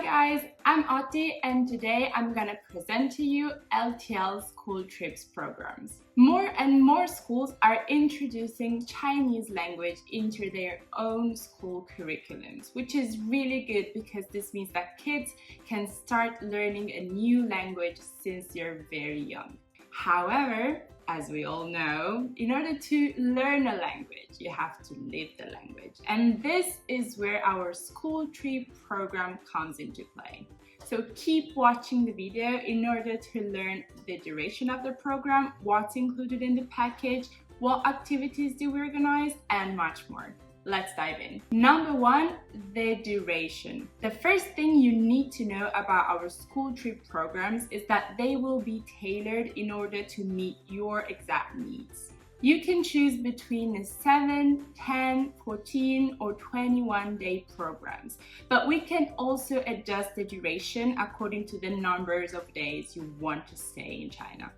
guys, I'm Oti and today I'm gonna present to you LTL school trips programs. More and more schools are introducing Chinese language into their own school curriculums, which is really good because this means that kids can start learning a new language since they're very young. However, as we all know, in order to learn a language, you have to live the language. And this is where our school trip program comes into play. So keep watching the video in order to learn the duration of the program, what's included in the package, what activities do we organize, and much more. Let's dive in. Number one, the duration. The first thing you need to know about our school trip programs is that they will be tailored in order to meet your exact needs. You can choose between 7, 10, 14, or 21-day programs, but we can also adjust the duration according to the numbers of days you want to stay in China.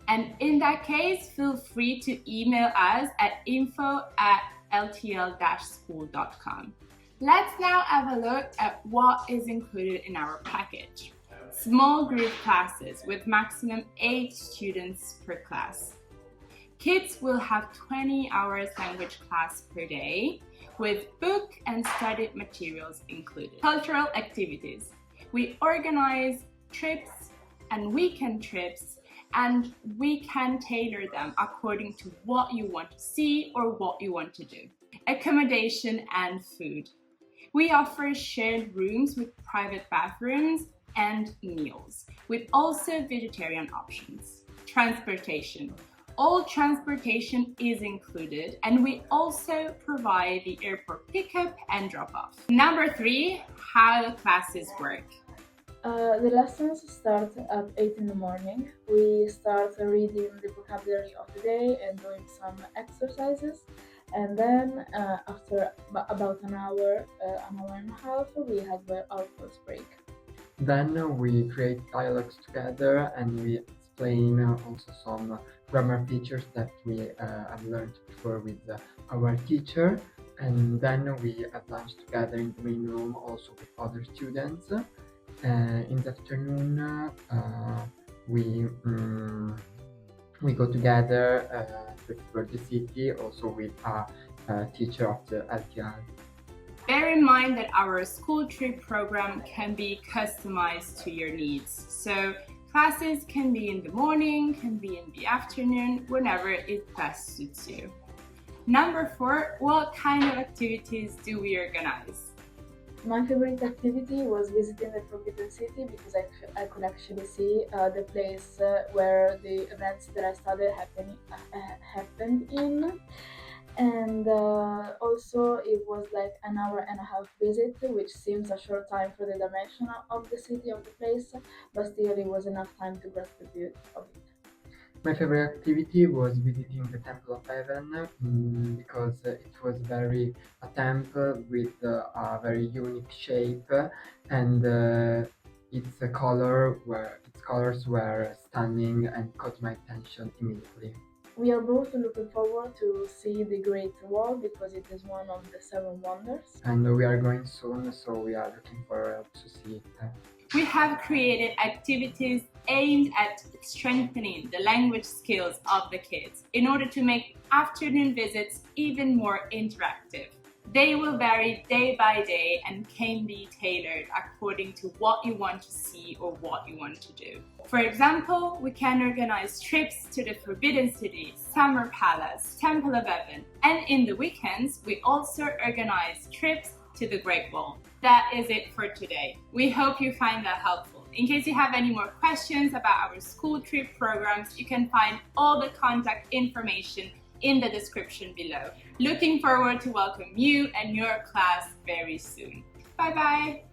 And in that case, feel free to email us at info@ltl-school.com. Let's now have a look at what is included in our package. Small group classes with maximum 8 students per class. Kids will have 20 hours language class per day with book and study materials included. Cultural activities. We organize trips and weekend trips, and we can tailor them according to what you want to see or what you want to do. Accommodation and food. We offer shared rooms with private bathrooms and meals, with also vegetarian options. Transportation. All transportation is included, and we also provide the airport pickup and drop-off. Number 3, how the classes work. The lessons start at 8 in the morning. We start reading the vocabulary of the day and doing some exercises. And then after about an hour and a half, we have our first break. Then we create dialogues together and we explain also some grammar features that we have learned before with our teacher. And then we have lunch together in the main room also with other students. In the afternoon, we go together to explore the city, also with a teacher of the LTL. Bear in mind that our school trip program can be customized to your needs. So classes can be in the morning, can be in the afternoon, whenever it best suits you. Number 4, what kind of activities do we organize? My favorite activity was visiting the Forbidden City because I could actually see the place where the events that I studied happened in. And also it was like an hour and a half visit, which seems a short time for the dimension of the city, of the place, but still it was enough time to grasp the beauty of it. My favorite activity was visiting the Temple of Heaven because it was a temple with a very unique shape, and its colors were stunning and caught my attention immediately. We are both looking forward to see the Great Wall because it is one of the 7 wonders. And we are going soon, so we are looking forward to see it. We have created activities aimed at strengthening the language skills of the kids in order to make afternoon visits even more interactive. They will vary day by day and can be tailored according to what you want to see or what you want to do. For example, we can organize trips to the Forbidden City, Summer Palace, Temple of Heaven, and in the weekends, we also organize trips to the Great Wall. That is it for today. We hope you find that helpful. In case you have any more questions about our school trip programs, you can find all the contact information in the description below. Looking forward to welcome you and your class very soon. Bye bye!